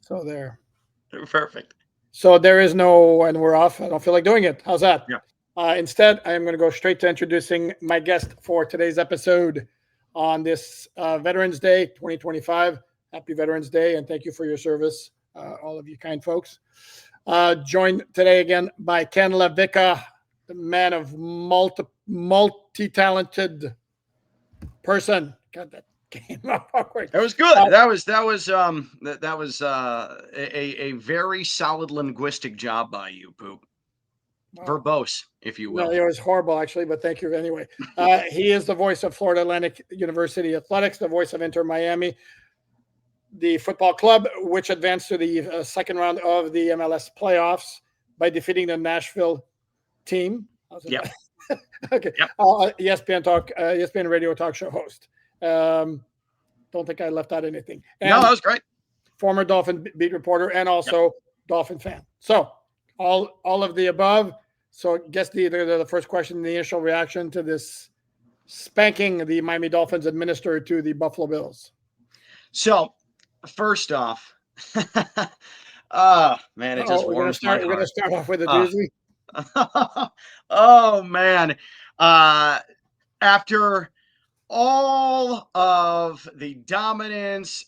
So there. Perfect. So there is no, and we're off. I don't feel like doing it. How's that? Yeah. Instead, I am going to go straight to introducing my guest for today's episode on this Veterans Day 2025. Happy Veterans Day, and thank you for your service, all of you kind folks. Joined today again by Ken Levica, the man of multi-talented person. God, that came up awkward. That was good. That was a very solid linguistic job by you, Poop. Verbose, if you will. No, it was horrible, actually, but thank you anyway. He is the voice of Florida Atlantic University Athletics, the voice of Inter Miami, the football club, which advanced to the second round of the MLS playoffs by defeating the Nashville team. Yep. Okay. Yep. ESPN radio talk show host. Don't think I left out anything. And no, that was great. Former Dolphin beat reporter and also Dolphin fan. So all of the above. So I guess the first question, the initial reaction to this spanking the Miami Dolphins administered to the Buffalo Bills. So first off, oh man, it just warms my heart. We're gonna start off with a doozy. Oh man. After all of the dominance,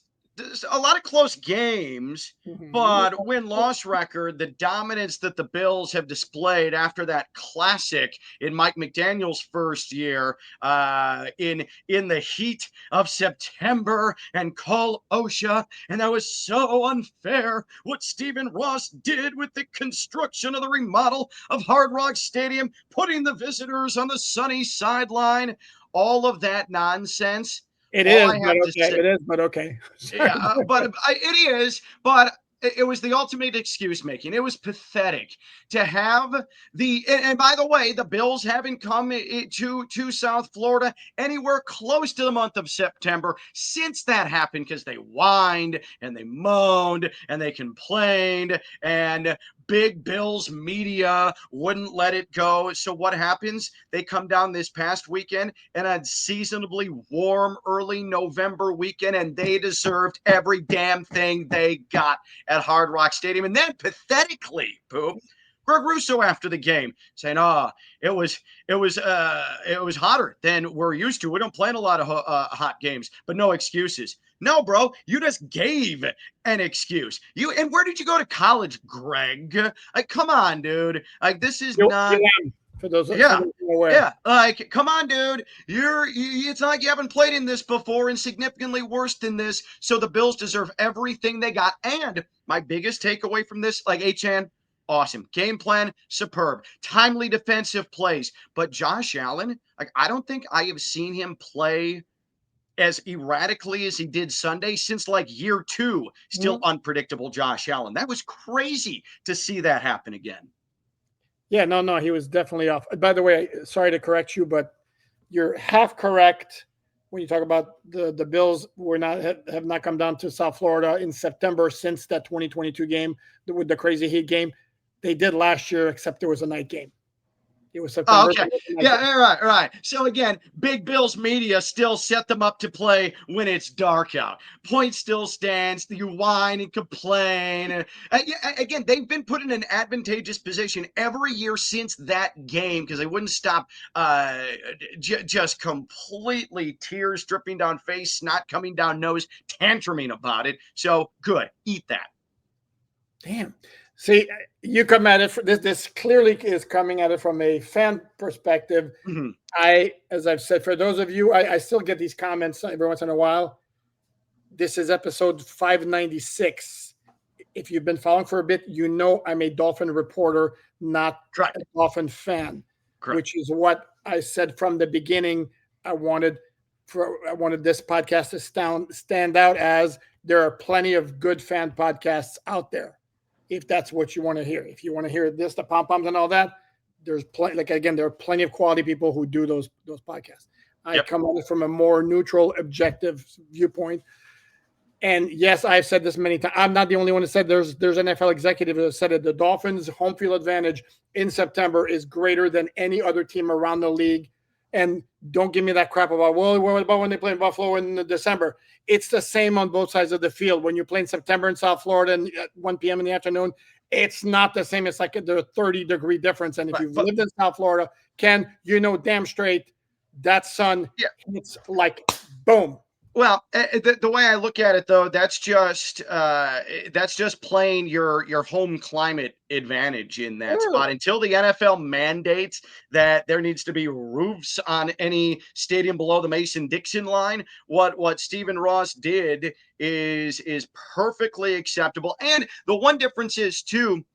a lot of close games, but win-loss record, the dominance that the Bills have displayed after that classic in Mike McDaniel's first year, in the heat of September and Cole OSHA, and that was so unfair what Stephen Ross did with the construction of the remodel of Hard Rock Stadium, putting the visitors on the sunny sideline, all of that nonsense. It is, but okay. Yeah, it is, but it was the ultimate excuse making. It was pathetic to have and by the way, the Bills haven't come to South Florida anywhere close to the month of September since that happened, because they whined and they moaned and they complained, and big Bills media wouldn't let it go. So what happens? They come down this past weekend and a seasonably warm early November weekend, and they deserved every damn thing they got at Hard Rock Stadium. And then pathetically, Poop, Greg Russo after the game saying, it was hotter than we're used to. We don't play in a lot of hot games, but no excuses. No, bro, you just gave an excuse. And where did you go to college, Greg? Like, come on, dude. Like, this is not. For those yeah. Like, come on, dude. It's not like you haven't played in this before, and significantly worse than this. So the Bills deserve everything they got. And my biggest takeaway from this, like, Achan, awesome. Game plan, superb. Timely defensive plays. But Josh Allen, like, I don't think I have seen him play as erratically as he did Sunday since like year 2. Still unpredictable Josh Allen. That was crazy to see that happen again. Yeah, no, he was definitely off. By the way, sorry to correct you, but you're half correct when you talk about the Bills have not come down to South Florida in September since that 2022 game with the crazy heat game. They did last year, except there was a night game. It was September. Okay. Yeah, right. So again, big Bills media still set them up to play when it's dark out. Point still stands. You whine and complain. Again, they've been put in an advantageous position every year since that game because they wouldn't stop just completely tears dripping down face, snot coming down nose, tantruming about it. So good. Eat that. Damn. See, you come at it. This clearly is coming at it from a fan perspective. As I've said, for those of you, I still get these comments every once in a while. This is episode 596. If you've been following for a bit, you know I'm a Dolphin reporter, not a Dolphin fan. Correct. Which is what I said from the beginning. I wanted this podcast to stand out as there are plenty of good fan podcasts out there. If that's what you want to hear. If you want to hear this, the pom-poms and all that, there's plenty. Like, again, there are plenty of quality people who do those podcasts. I come at it from a more neutral, objective viewpoint. And yes, I've said this many times. I'm not the only one who said there's an NFL executive that said it. The Dolphins' home field advantage in September is greater than any other team around the league And don't give me that crap about, well, what about when they play in Buffalo in December? It's the same on both sides of the field. When you play in September in South Florida and at 1 p.m. in the afternoon, it's not the same. It's like a 30-degree difference. And if you've lived in South Florida, Ken, you know damn straight that sun hits like boom. Well, the way I look at it, though, that's just playing your home climate advantage in that spot. Until the NFL mandates that there needs to be roofs on any stadium below the Mason-Dixon line, what Stephen Ross did is perfectly acceptable. And the one difference is too,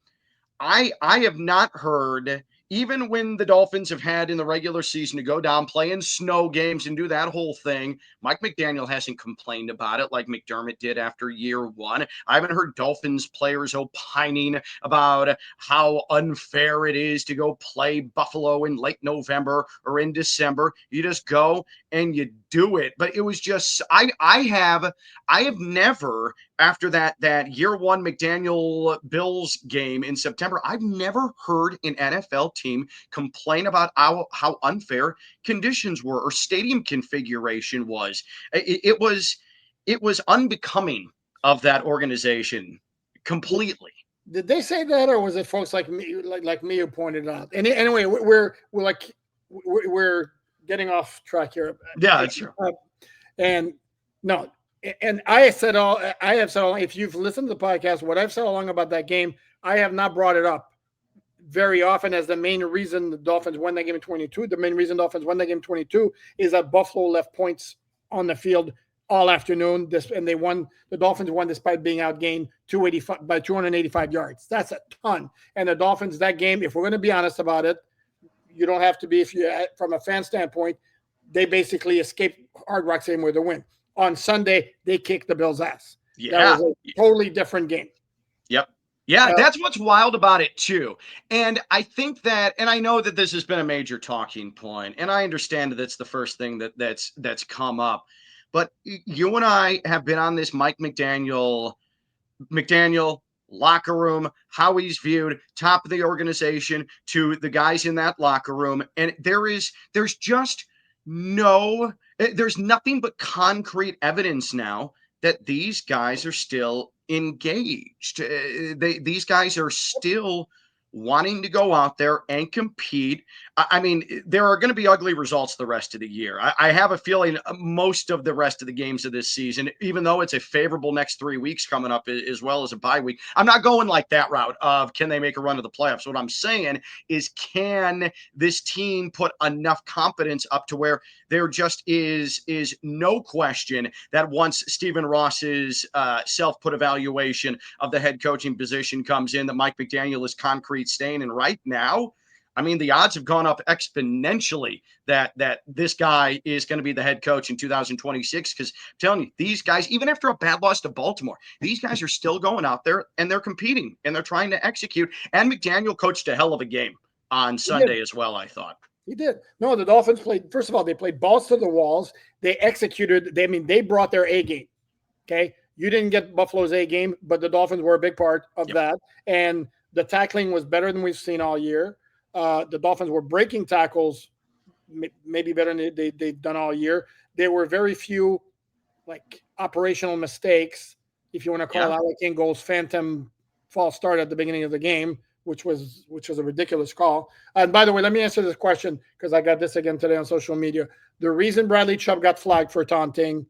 I have not heard, even when the Dolphins have had in the regular season to go down, play in snow games and do that whole thing, Mike McDaniel hasn't complained about it like McDermott did after year one. I haven't heard Dolphins players opining about how unfair it is to go play Buffalo in late November or in December. You just go and you do it. But it was just, I have never, after that year one McDaniel Bills game in September, I've never heard an NFL team complain about how unfair conditions were or stadium configuration was. It was unbecoming of that organization completely. Did they say that, or was it folks like me, like me, who pointed it out? And anyway, we're getting off track here. Yeah, that's true. And no, and I have said all. If you've listened to the podcast, what I've said all along about that game, I have not brought it up very often as the main reason the Dolphins won that game in 22. The main reason the Dolphins won that game in 22 is that Buffalo left points on the field all afternoon. And they won. The Dolphins won despite being outgained 285 yards. That's a ton. And the Dolphins, that game, if we're going to be honest about it, you don't have to be, if you, from a fan standpoint, they basically escaped Hard Rock Stadium with a win. On Sunday, they kicked the Bills' ass. Yeah. That was a totally different game. Yep. Yeah, that's what's wild about it, too. And I think that, and I know that this has been a major talking point, and I understand that it's the first thing that's come up. But you and I have been on this Mike McDaniel locker room, how he's viewed, top of the organization to the guys in that locker room. And there's nothing but concrete evidence now that these guys are still engaged. These guys are still wanting to go out there and compete. I mean, there are going to be ugly results the rest of the year. I have a feeling most of the rest of the games of this season, even though it's a favorable next 3 weeks coming up as well as a bye week, I'm not going like that route of can they make a run to the playoffs. What I'm saying is, can this team put enough confidence up to where there just is no question that once Stephen Ross's self-put evaluation of the head coaching position comes in, that Mike McDaniel is concrete staying. And right now, I mean, the odds have gone up exponentially that this guy is going to be the head coach in 2026. Because I'm telling you, these guys, even after a bad loss to Baltimore, these guys are still going out there and they're competing and they're trying to execute. And McDaniel coached a hell of a game on Sunday as well, I thought. He did. No, the Dolphins played, first of all, they played balls to the walls. They executed. They brought their A game. Okay. You didn't get Buffalo's A game, but the Dolphins were a big part of that. And the tackling was better than we've seen all year. The Dolphins were breaking tackles maybe better than they've done all year. There were very few like operational mistakes, if you want to call it out, like Ingold's phantom false start at the beginning of the game, which was a ridiculous call. And by the way, let me answer this question because I got this again today on social media. The reason Bradley Chubb got flagged for taunting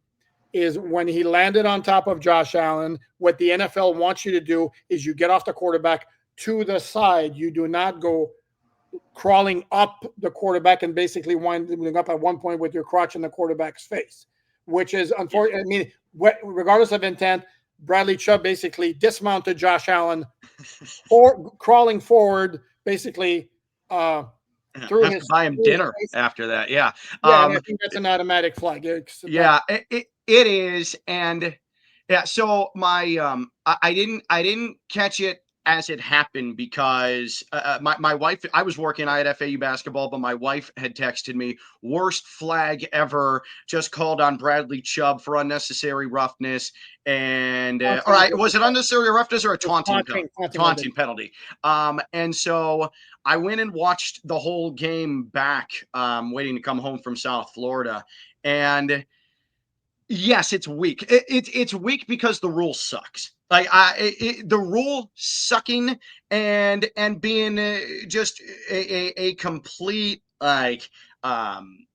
is when he landed on top of Josh Allen. What the NFL wants you to do is you get off the quarterback to the side. You do not go crawling up the quarterback and basically winding up at one point with your crotch in the quarterback's face, which is unfortunate. I mean, regardless of intent, Bradley Chubb basically dismounted Josh Allen or crawling forward, basically through his buy him dinner face. After that. Yeah. Yeah. I think that's an automatic flag. It is. And yeah, so my I didn't catch it as it happened because my wife, I was working, I had FAU basketball, but my wife had texted me, worst flag ever, just called on Bradley Chubb for unnecessary roughness. And, all right, was it unnecessary roughness or a taunting penalty? Taunting penalty. And so I went and watched the whole game back, waiting to come home from South Florida. And yes, it's weak. It's weak because the rule sucks. Like the rule sucking and being just a complete like an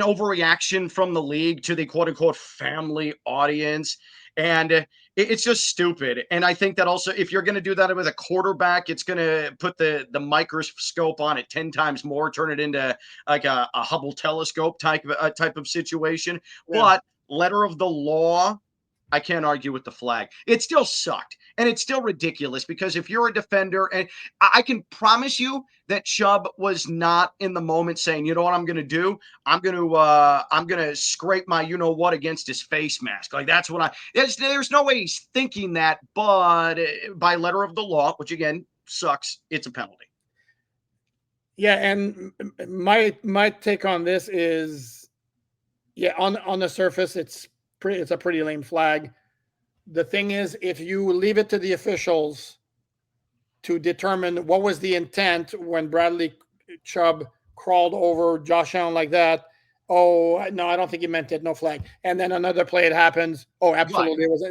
overreaction from the league to the quote unquote family audience, and it's just stupid. And I think that also if you're going to do that with a quarterback, it's going to put the microscope on it 10 times more, turn it into like a Hubble telescope type of situation. Yeah. But letter of the law, I can't argue with the flag. It still sucked. And it's still ridiculous because if you're a defender, and I can promise you that Chubb was not in the moment saying, you know what I'm going to do? I'm going to scrape my, you know what, against his face mask. Like that's what there's no way he's thinking that, but by letter of the law, which again sucks, it's a penalty. Yeah. And my take on this is, yeah, on the surface, it's a pretty lame flag. The thing is, if you leave it to the officials to determine what was the intent when Bradley Chubb crawled over Josh Allen like that, oh no, I don't think he meant it. No flag. And then another play, it happens. Oh, absolutely, it was.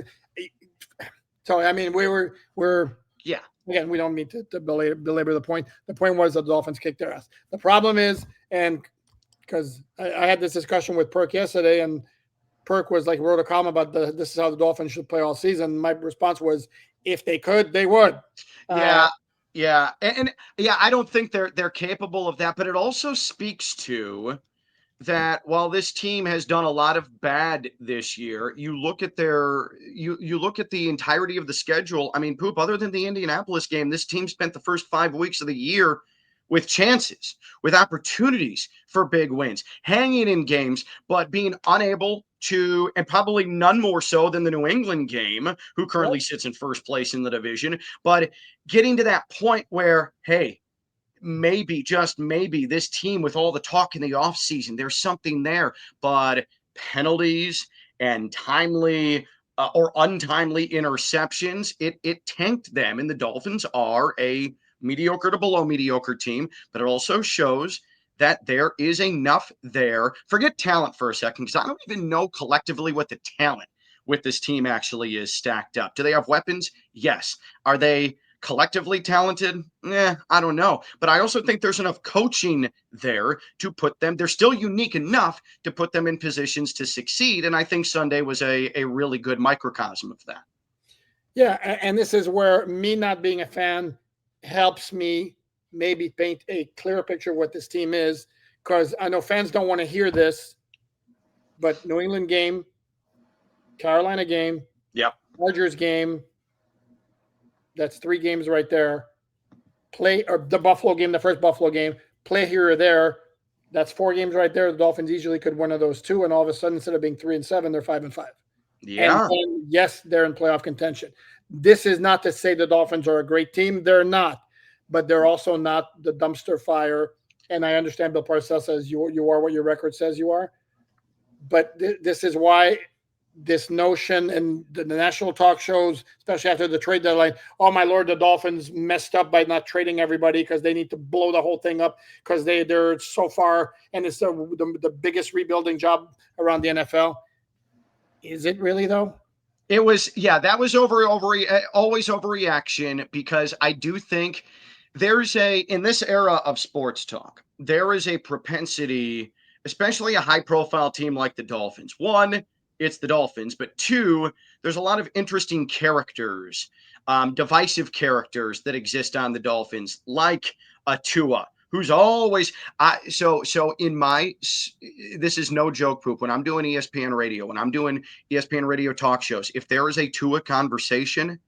So I mean, we're yeah. Again, we don't mean to belabor the point. The point was the Dolphins kicked their ass. The problem is, and because I had this discussion with Perk yesterday, and Perk was like, wrote a column about this is how the Dolphins should play all season. My response was, if they could, they would. Yeah, yeah, and yeah, I don't think they're capable of that. But it also speaks to that while this team has done a lot of bad this year, you look at you look at the entirety of the schedule. I mean, Poop, other than the Indianapolis game, this team spent the first 5 weeks of the year with chances, with opportunities for big wins, hanging in games, but being unable to, and probably none more so than the New England game, who currently sits in first place in the division, but getting to that point where, hey, maybe, just maybe, this team with all the talk in the offseason, there's something there, but penalties and timely or untimely interceptions, it tanked them. And the Dolphins are a mediocre to below mediocre team, but it also shows that there is enough there. Forget talent for a second, because I don't even know collectively what the talent with this team actually is stacked up. Do they have weapons? Yes. Are they collectively talented? I don't know. But I also think there's enough coaching there to put them, they're still unique enough to put them in positions to succeed. And I think Sunday was a really good microcosm of that. Yeah. And this is where me not being a fan helps me maybe paint a clearer picture of what this team is, because I know fans don't want to hear this, but New England game, Carolina game, Chargers game, that's 3 games right there. Play, or the Buffalo game, the first Buffalo game, play here or there. That's 4 games right there. The Dolphins easily could win one of those 2, and all of a sudden, instead of being 3-7, they're 5-5. Yeah. And yes, they're in playoff contention. This is not to say the Dolphins are a great team. They're not, but they're also not the dumpster fire. And I understand Bill Parcells says you are what your record says you are. But this is why this notion and the national talk shows, especially after the trade deadline, oh my Lord, the Dolphins messed up by not trading everybody because they need to blow the whole thing up because they're so far, and it's the biggest rebuilding job around the NFL. Is it really though? It was, yeah, that was always overreaction, because I do think there's in this era of sports talk, there is a propensity, especially a high profile team like the Dolphins. One, it's the Dolphins, but 2, there's a lot of interesting characters, divisive characters that exist on the Dolphins, like a Tua, who's always so in my, this is no joke, Poop, when I'm doing ESPN radio, when I'm doing ESPN radio talk shows, if there is a Tua conversation,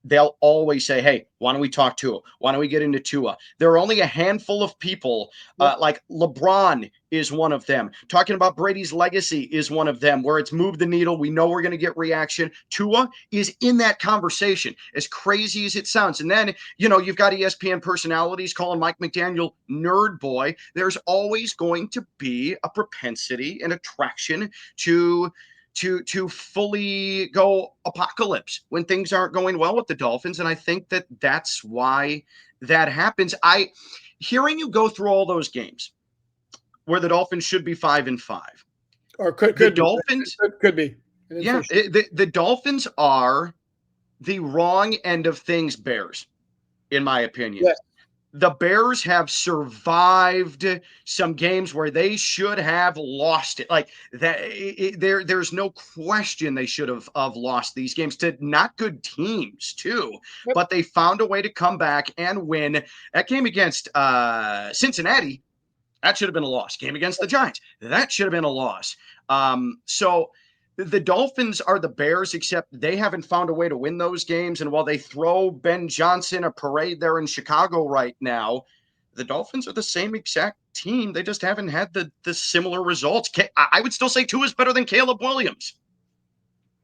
they'll always say, hey, why don't we talk Tua? Why don't we get into Tua? There are only a handful of people, like LeBron is one of them. Talking about Brady's legacy is one of them, where it's moved the needle. We know we're going to get reaction. Tua is in that conversation, as crazy as it sounds. And then, you've got ESPN personalities calling Mike McDaniel nerd boy. There's always going to be a propensity and attraction to fully go apocalypse when things aren't going well with the Dolphins. And I think that's why that happens. Hearing you go through all those games where the Dolphins should be 5-5, or could the be. Dolphins could be. Yeah, the Dolphins are the wrong end of things Bears, in my opinion. Yes. The Bears have survived some games where they should have lost it. Like that, there's no question they should have lost these games to not good teams too. Yep. But they found a way to come back and win. That game against Cincinnati, that should have been a loss. Game against the Giants, that should have been a loss. So the Dolphins are the Bears, except they haven't found a way to win those games. And while they throw Ben Johnson a parade there in Chicago right now, the Dolphins are the same exact team. They just haven't had the similar results. I would still say Tua is better than Caleb Williams.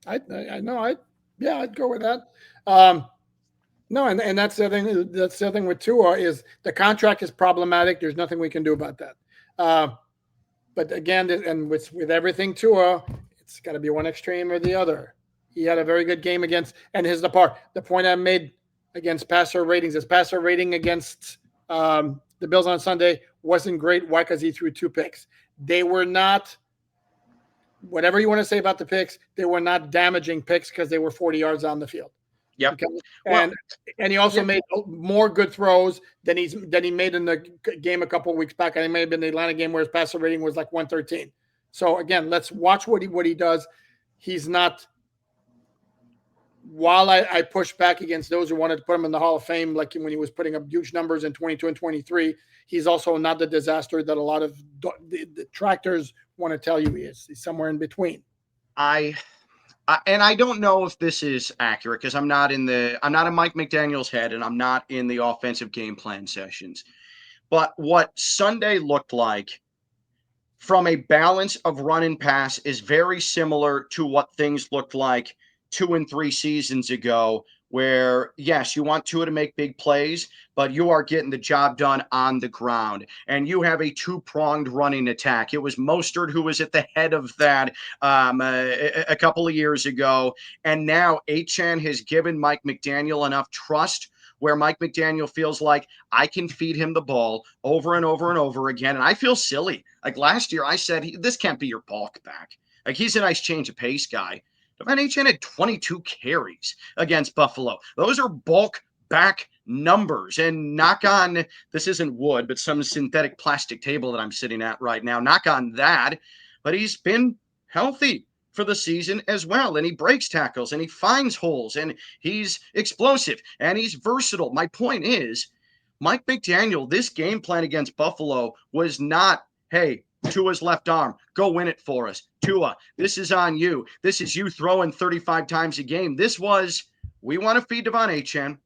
I know. I'd go with that. No, and that's the thing. That's the thing with Tua is the contract is problematic. There's nothing we can do about that. But again, and with everything Tua, it's got to be one extreme or the other. He had a very good game against, and the point I made against passer ratings, his passer rating against the Bills on Sunday wasn't great. Why? Because he threw 2 picks. They were not, whatever you want to say about the picks, they were not damaging picks because they were 40 yards on the field. Yep. Okay? And he also made more good throws than he made in the game a couple of weeks back. And it may have been the Atlanta game where his passer rating was like 113. So again, let's watch what he does. He's not. While I push back against those who wanted to put him in the Hall of Fame, like when he was putting up huge numbers in 22 and 23, he's also not the disaster that a lot of the detractors want to tell you he is. He's somewhere in between. And I don't know if this is accurate because I'm not in Mike McDaniel's head and I'm not in the offensive game plan sessions. But what Sunday looked like from a balance of run and pass is very similar to what things looked like 2 and 3 seasons ago, where, yes, you want Tua to make big plays, but you are getting the job done on the ground. And you have a 2-pronged running attack. It was Mostert who was at the head of that a couple of years ago. And now Achane has given Mike McDaniel enough trust where Mike McDaniel feels like I can feed him the ball over and over and over again. And I feel silly. Like last year, I said, this can't be your bulk back. Like he's a nice change of pace guy. Devon Achane had 22 carries against Buffalo. Those are bulk back numbers. And knock on, this isn't wood, but some synthetic plastic table that I'm sitting at right now. Knock on that. But he's been healthy for the season as well. And he breaks tackles and he finds holes and he's explosive and he's versatile. My point is, Mike McDaniel, this game plan against Buffalo was not, hey, Tua's left arm, go win it for us. Tua, this is on you. This is you throwing 35 times a game. This was, we want to feed Devon Achane.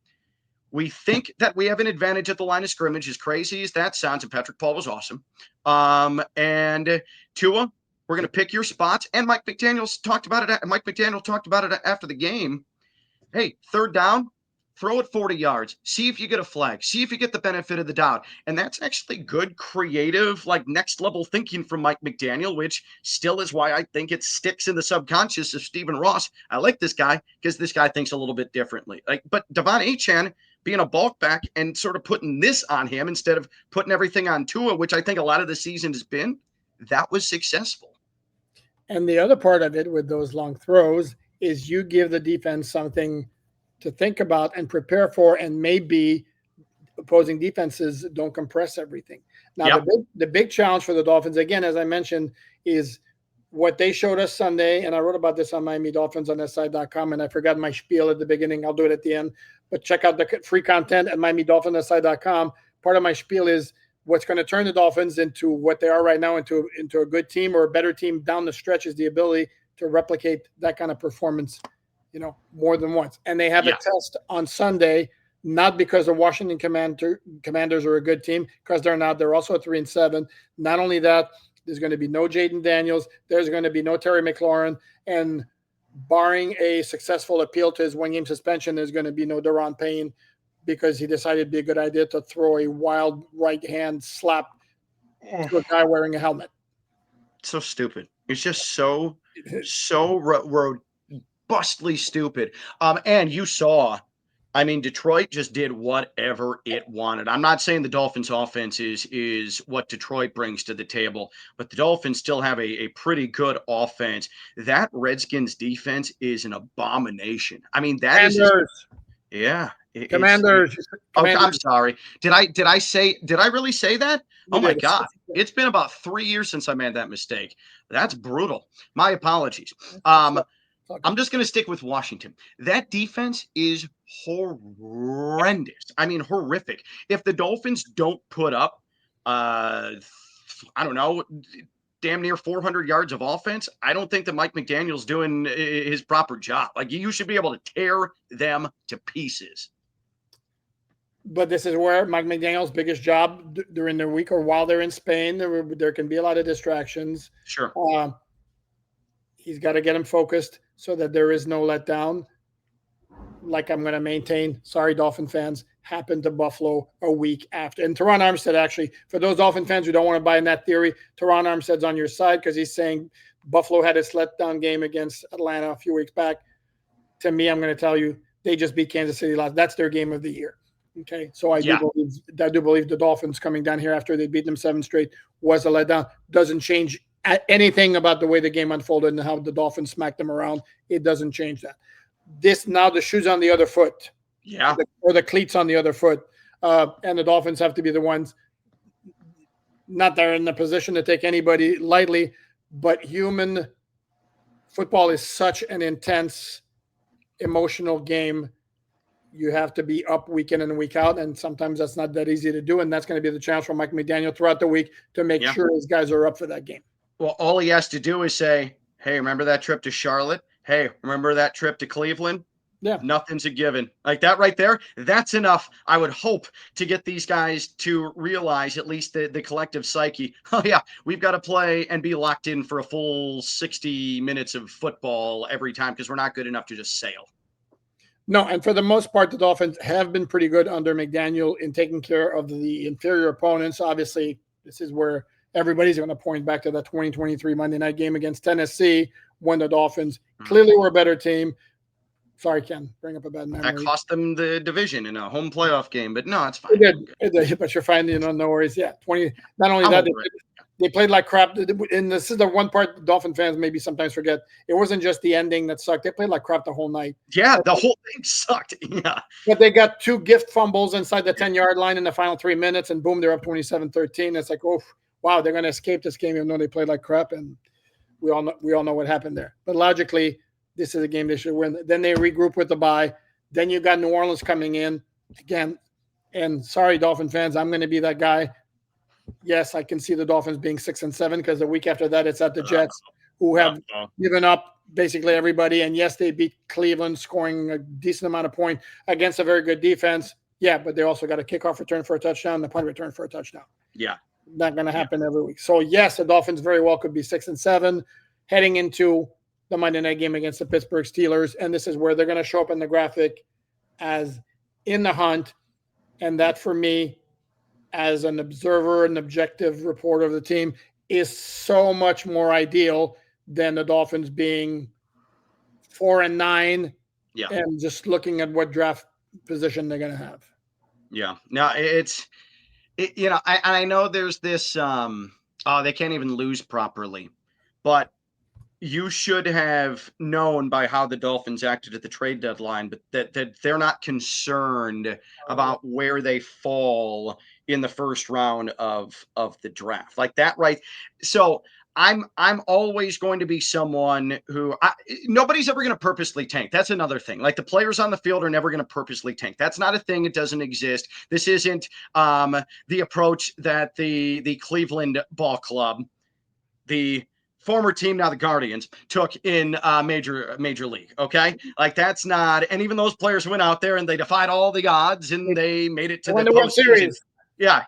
We think that we have an advantage at the line of scrimmage, as crazy as that sounds, and Patrick Paul was awesome. And Tua, we're going to pick your spots. And Mike McDaniel talked about it after the game. Hey, 3rd down, throw it 40 yards. See if you get a flag. See if you get the benefit of the doubt. And that's actually good, creative, like next level thinking from Mike McDaniel, which still is why I think it sticks in the subconscious of Stephen Ross. I like this guy because this guy thinks a little bit differently. But Devon Achane being a bulk back and sort of putting this on him instead of putting everything on Tua, which I think a lot of the season has been, that was successful. And the other part of it with those long throws is you give the defense something to think about and prepare for, and maybe opposing defenses don't compress everything. Now, the big challenge for the Dolphins, again, as I mentioned, is what they showed us Sunday, and I wrote about this on Miami Dolphins on SI.com, and I forgot my spiel at the beginning. I'll do it at the end, but check out the free content at Miami Dolphins SI.com. Part of my spiel is what's going to turn the Dolphins into what they are right now, into a good team or a better team down the stretch, is the ability to replicate that kind of performance more than once. And they have a Yeah. test on Sunday, not because the Washington Commanders are a good team, because they're not. They're also 3-7. Not only that, there's going to be no Jaden Daniels. There's going to be no Terry McLaurin. And barring a successful appeal to his one-game suspension, there's going to be no Daron Payne, because he decided it'd be a good idea to throw a wild right-hand slap to a guy wearing a helmet. So stupid. It's just so robustly stupid. And you saw, I mean, Detroit just did whatever it wanted. I'm not saying the Dolphins offense is what Detroit brings to the table, but the Dolphins still have a pretty good offense. That Redskins defense is an abomination. I mean, that is yeah. Commanders. Okay, I'm sorry. Did I really say that? Oh my God. It's been about 3 years since I made that mistake. That's brutal. My apologies. I'm just going to stick with Washington. That defense is horrendous. I mean, horrific. If the Dolphins don't put up, I don't know, damn near 400 yards of offense, I don't think that Mike McDaniel's doing his proper job. Like, you should be able to tear them to pieces. But this is where Mike McDaniel's biggest job during the week, or while they're in Spain, there can be a lot of distractions. Sure. He's got to get him focused so that there is no letdown. Like I'm going to maintain, sorry, Dolphin fans, happened to Buffalo a week after. And Teron Armstead, actually, for those Dolphin fans who don't want to buy in that theory, Teron Armstead's on your side, because he's saying Buffalo had its letdown game against Atlanta a few weeks back. To me, I'm going to tell you, they just beat Kansas City last. That's their game of the year. Okay, so I do believe the Dolphins coming down here after they beat them 7 straight was a letdown. Doesn't change anything about the way the game unfolded and how the Dolphins smacked them around. It doesn't change that. This now, the shoe's on the other foot, or the cleats on the other foot, and the Dolphins have to be the ones. Not they're in the position to take anybody lightly, but human football is such an intense, emotional game. You have to be up week in and week out, and sometimes that's not that easy to do, and that's going to be the challenge for Mike McDaniel throughout the week to make sure his guys are up for that game. Well, all he has to do is say, hey, remember that trip to Charlotte? Hey, remember that trip to Cleveland? Yeah. Nothing's a given. Like that right there, that's enough, I would hope, to get these guys to realize, at least the collective psyche, oh yeah, we've got to play and be locked in for a full 60 minutes of football every time, because we're not good enough to just sail. No, and for the most part, the Dolphins have been pretty good under McDaniel in taking care of the inferior opponents. Obviously, this is where everybody's going to point back to that 2023 Monday night game against Tennessee, when the Dolphins clearly were a better team. Sorry, Ken, bring up a bad memory. That cost them the division in a home playoff game, but no, it's fine. It did, but you're fine, no worries. Yeah, 20. Not only that, they played like crap. And this is the one part the Dolphin fans maybe sometimes forget. It wasn't just the ending that sucked. They played like crap the whole night. Yeah, the whole thing sucked. Yeah. But they got 2 gift fumbles inside the 10-yard line in the final 3 minutes, and boom, they're up 27-13. It's like, oh, wow, they're going to escape this game even though they played like crap. And we all know what happened there. But logically, this is a game they should win. Then they regroup with the bye. Then you got New Orleans coming in again. And sorry, Dolphin fans, I'm going to be that guy. Yes, I can see the Dolphins being 6-7, because the week after that, it's at the Jets, who have given up basically everybody. And yes, they beat Cleveland, scoring a decent amount of points against a very good defense. Yeah, but they also got a kickoff return for a touchdown, the punt return for a touchdown. Yeah. Not going to happen every week. So yes, the Dolphins very well could be 6-7 heading into the Monday night game against the Pittsburgh Steelers. And this is where they're going to show up in the graphic as in the hunt. And that, for me, as an observer and objective reporter of the team, is so much more ideal than the Dolphins being 4-9 and just looking at what draft position they're going to have. Yeah. Now I know there's this, they can't even lose properly, but you should have known by how the Dolphins acted at the trade deadline, but that they're not concerned about where they fall in the first round of the draft, like that, right? So I'm always going to be someone who nobody's ever going to purposely tank. That's another thing. Like, the players on the field are never going to purposely tank. That's not a thing. It doesn't exist. This isn't the approach that the Cleveland Ball Club, the former team, now the Guardians, took in major league. Okay, like that's not. And even those players went out there and they defied all the odds and they made it to won the the World postseason. Series. Yeah.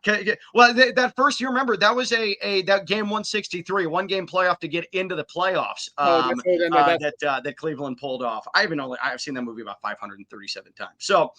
Well, that first year, remember that was that game 163, 1-game playoff to get into the playoffs. Oh, that's right. That Cleveland pulled off. I've seen that movie about 537 times. So,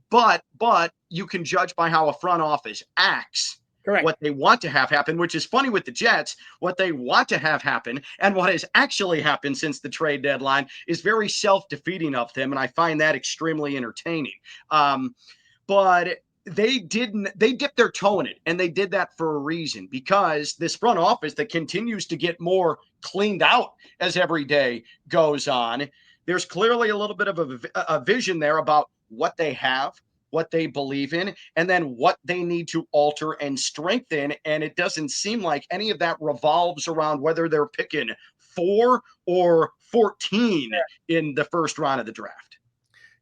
but you can judge by how a front office acts. Correct. What they want to have happen, which is funny with the Jets, what they want to have happen and what has actually happened since the trade deadline is very self-defeating of them. And I find that extremely entertaining. But they dipped their toe in it, and they did that for a reason, because this front office that continues to get more cleaned out as every day goes on, there's clearly a little bit of a vision there about what they have, what they believe in, and then what they need to alter and strengthen. And it doesn't seem like any of that revolves around whether they're picking 4 or 14 in the first round of the draft.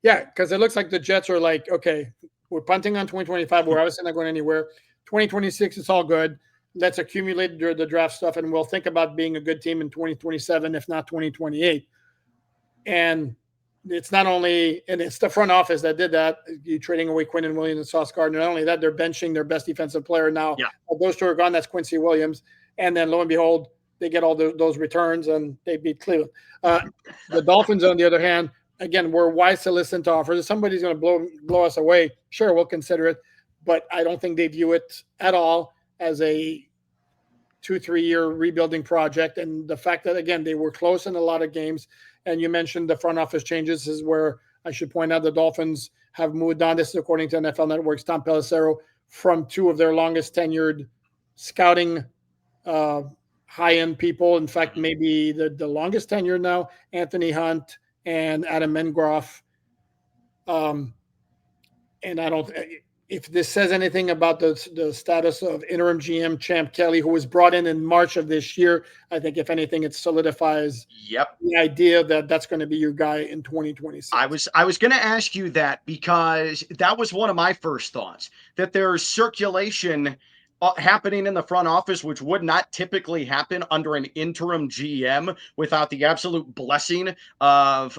Yeah, because it looks like the Jets are like, okay, we're punting on 2025. We're obviously not going anywhere. 2026, it's all good. Let's accumulate the draft stuff, and we'll think about being a good team in 2027, if not 2028. And it's not only, and it's the front office that did that. You trading away Quinton Williams and Sauce Gardner. Not only that, they're benching their best defensive player now. Yeah. Those two are gone. That's Quincy Williams. And then lo and behold, they get all those returns and they beat Cleveland. The Dolphins, on the other hand, again, we're wise to listen to offers. If somebody's going to blow us away, sure, we'll consider it. But I don't think they view it at all as a 2-3 year rebuilding project. And the fact that, again, they were close in a lot of games. And you mentioned the front office changes is where I should point out the Dolphins have moved on. This is according to NFL Network's Tom Pelissero, from 2 of their longest tenured scouting high-end people. In fact, maybe the longest tenure now, Anthony Hunt and Adam Mengroff. And I don't, if this says anything about the status of interim GM Champ Kelly, who was brought in March of this year, I think if anything, it solidifies the idea that that's going to be your guy in 2026. I was going to ask you that, because that was one of my first thoughts, that there's circulation happening in the front office, which would not typically happen under an interim GM without the absolute blessing of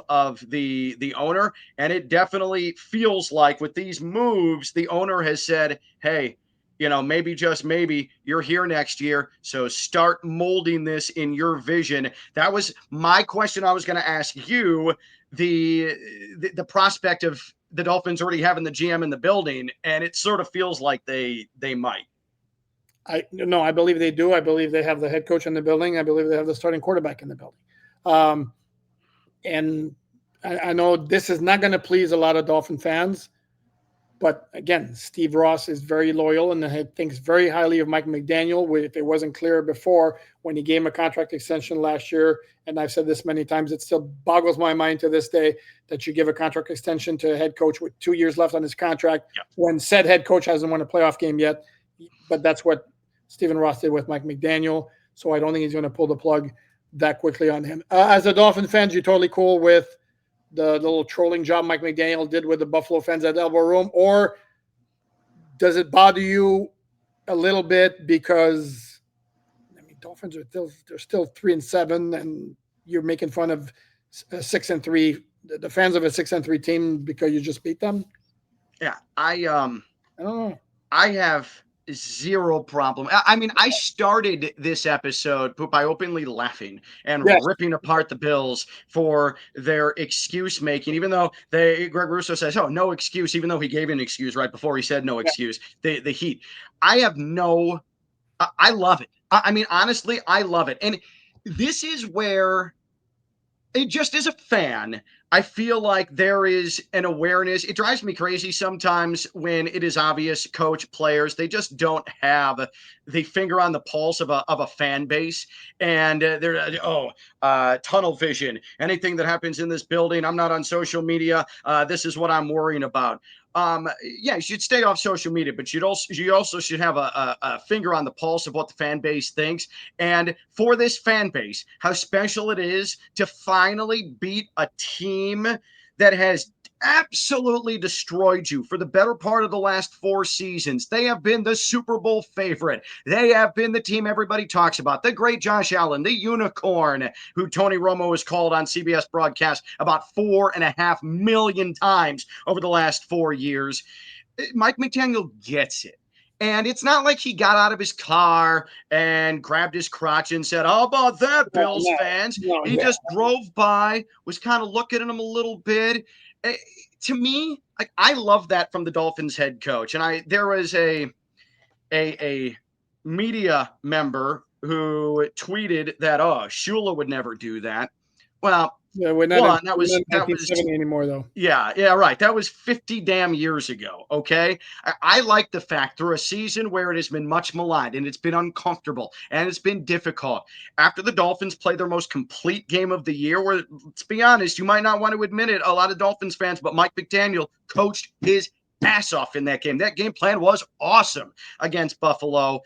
the owner. And it definitely feels like with these moves, the owner has said, hey, maybe, just maybe, you're here next year, so start molding this in your vision. That was my question I was going to ask you, the prospect of the Dolphins already having the GM in the building, and it sort of feels like they might. I believe they do. I believe they have the head coach in the building. I believe they have the starting quarterback in the building. And I know this is not going to please a lot of Dolphin fans, but again, Steve Ross is very loyal and thinks very highly of Mike McDaniel. If it wasn't clear before, when he gave him a contract extension last year, and I've said this many times, it still boggles my mind to this day that you give a contract extension to a head coach with 2 years left on his contract when said head coach hasn't won a playoff game yet. But that's what Stephen Ross did with Mike McDaniel. So I don't think he's going to pull the plug that quickly on him. As a Dolphin fan, you're totally cool with the little trolling job Mike McDaniel did with the Buffalo fans at Elbow Room? Or does it bother you a little bit because, Dolphins are still 3-7 and you're making fun of a 6-3, the fans of a 6-3 team because you just beat them? Yeah. I don't know. I have zero problem. I started this episode by openly laughing and ripping apart the Bills for their excuse making, even though Greg Russo says, oh, no excuse, even though he gave an excuse right before he said no excuse. The heat. I love it. Honestly, I love it. And this is where, it just as a fan, I feel like there is an awareness. It drives me crazy sometimes when it is obvious coach, players, they just don't have the finger on the pulse of a fan base. And they're, tunnel vision. Anything that happens in this building, I'm not on social media. This is what I'm worrying about. You should stay off social media, but you also should have a finger on the pulse of what the fan base thinks. And for this fan base, how special it is to finally beat a team that has absolutely destroyed you for the better part of the last 4 seasons. They have been the Super Bowl favorite. They have been the team everybody talks about. The great Josh Allen, the unicorn, who Tony Romo has called on CBS broadcast about 4.5 million times over the last 4 years. Mike McDaniel gets it. And it's not like he got out of his car and grabbed his crotch and said, "How about that, Bills fans?" He just drove by, was kind of looking at him a little bit. To me, like, I love that from the Dolphins head coach. And there was a media member who tweeted that, "Oh, Shula would never do that." Well, yeah, we're not that was anymore, though. Yeah, right. That was 50 damn years ago. Okay. I like the fact through a season where it has been much maligned and it's been uncomfortable and it's been difficult. After the Dolphins play their most complete game of the year, where, let's be honest, you might not want to admit it, a lot of Dolphins fans, but Mike McDaniel coached his ass off in that game. That game plan was awesome against Buffalo.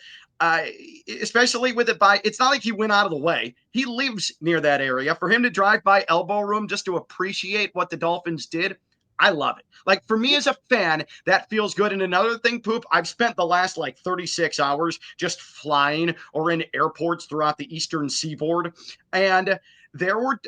Especially with it's not like he went out of the way. He lives near that area. For him to drive by Elbow Room just to appreciate what the Dolphins did, I love it. Like, for me as a fan, that feels good. And another thing, Poop, I've spent the last 36 hours just flying or in airports throughout the Eastern Seaboard. And there were,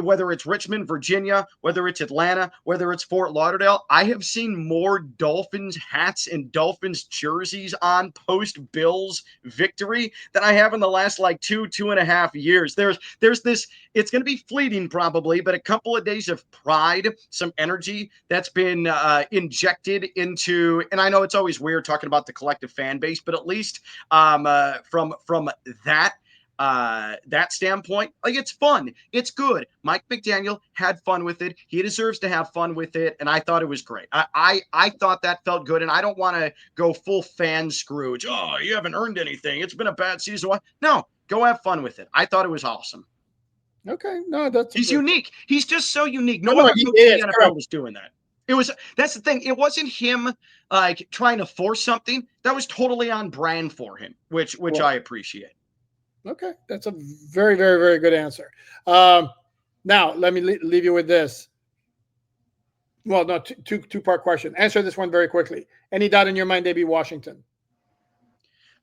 whether it's Richmond, Virginia, whether it's Atlanta, whether it's Fort Lauderdale, I have seen more Dolphins hats and Dolphins jerseys on post Bills victory than I have in the last 2.5 years. There's this, it's going to be fleeting probably, but a couple of days of pride, some energy that's been injected into, and I know it's always weird talking about the collective fan base, but at least from that standpoint, it's fun. It's good. Mike McDaniel had fun with it. He deserves to have fun with it. And I thought it was great. I thought that felt good. And I don't want to go full fan Scrooge. "Oh, you haven't earned anything. It's been a bad season." No, go have fun with it. I thought it was awesome. Okay. No, he's unique. He's just so unique. No other coach in the NFL was doing that. That's the thing. It wasn't him trying to force something. That was totally on brand for him, which I appreciate. Okay, that's a very, very, very good answer. Now, let me leave you with this. Well, no, two-part question. Answer this one very quickly. Any doubt in your mind they beat Washington?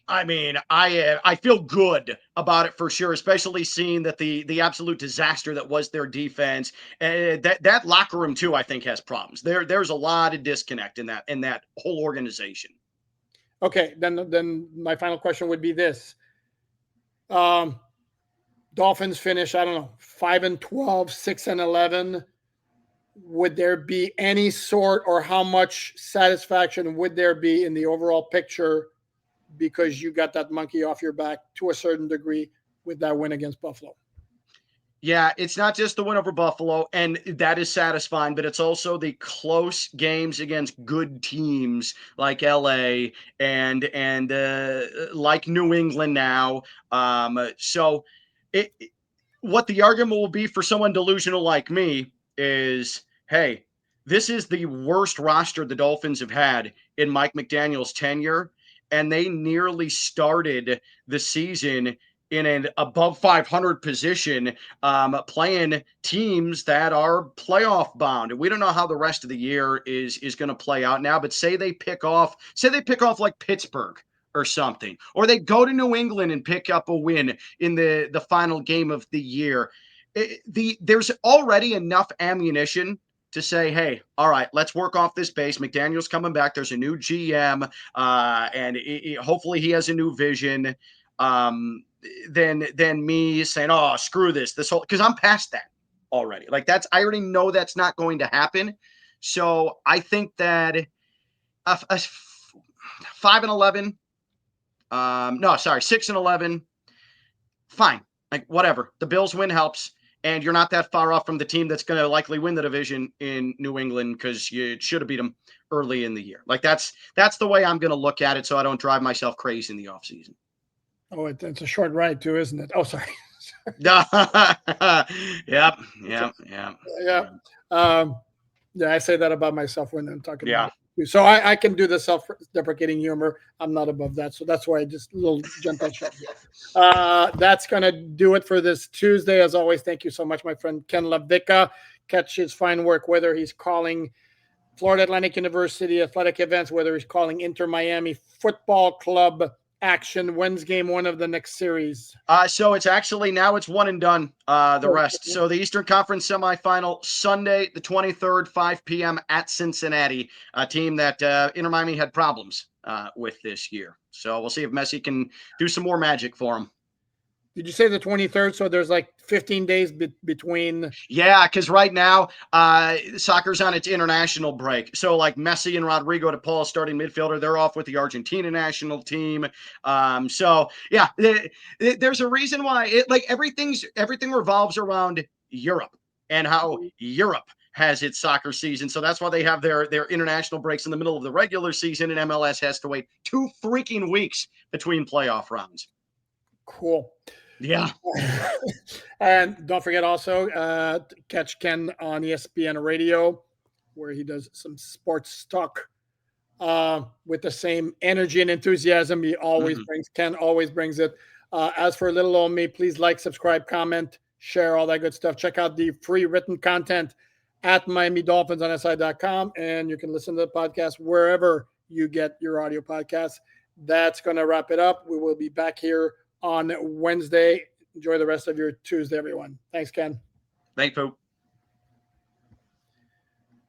I mean, I feel good about it for sure, especially seeing that the absolute disaster that was their defense, that locker room too, I think has problems. There's a lot of disconnect in that whole organization. Okay, then my final question would be this. Dolphins finish, I don't know, 5-12, 6-11. Would there be any sort, or how much satisfaction would there be in the overall picture because you got that monkey off your back to a certain degree with that win against Buffalo? Yeah, it's not just the win over Buffalo, and that is satisfying, but it's also the close games against good teams like LA and like New England now. So what the argument will be for someone delusional like me is, hey, this is the worst roster the Dolphins have had in Mike McDaniel's tenure, and they nearly started the season in an above 500 position, playing teams that are playoff bound. We don't know how the rest of the year is going to play out now, but say they pick off like Pittsburgh or something, or they go to New England and pick up a win in the final game of the year. There's already enough ammunition to say, hey, all right, let's work off this base. McDaniel's coming back. There's a new GM, and hopefully he has a new vision. Than me saying, "Oh, screw this whole," because I'm past that already. I already know that's not going to happen. So I think that a 5-11, 6-11, fine. Whatever. The Bills win helps, and you're not that far off from the team that's going to likely win the division in New England because you should have beat them early in the year. That's the way I'm going to look at it, so I don't drive myself crazy in the offseason. Oh, it's a short ride too, isn't it? Oh, sorry. Yep. Yeah. I say that about myself when I'm talking about it. So I can do the self-deprecating humor. I'm not above that. So that's why I just a little gentle shot here. That's going to do it for this Tuesday. As always, thank you so much, my friend Ken Lavicka. catch his fine work, whether he's calling Florida Atlantic University athletic events, whether he's calling Inter Miami Football Club action. When's game one of the next series? So it's actually now it's one and done. The rest. So the Eastern Conference semifinal Sunday, the 23rd, 5 p.m. at Cincinnati, a team that Inter Miami had problems with this year. So we'll see if Messi can do some more magic for him. Did you say the 23rd? So there's like 15 days between. Yeah, because right now soccer's on its international break. So like Messi and Rodrigo de Paul, starting midfielder, they're off with the Argentina national team. So yeah, there's a reason why everything revolves around Europe and how Europe has its soccer season. So that's why they have their international breaks in the middle of the regular season, and MLS has to wait 2 freaking weeks between playoff rounds. Cool. Yeah. And don't forget also catch Ken on ESPN Radio, where he does some sports talk with the same energy and enthusiasm he always brings. Ken always brings it. As for little old me, please like, subscribe, comment, share, all that good stuff. Check out the free written content at Miami Dolphins on SI.com, and you can listen to the podcast wherever you get your audio podcasts. That's going to wrap it up. We will be back here on Wednesday. Enjoy the rest of your Tuesday, everyone. Thanks, Ken. Thank you.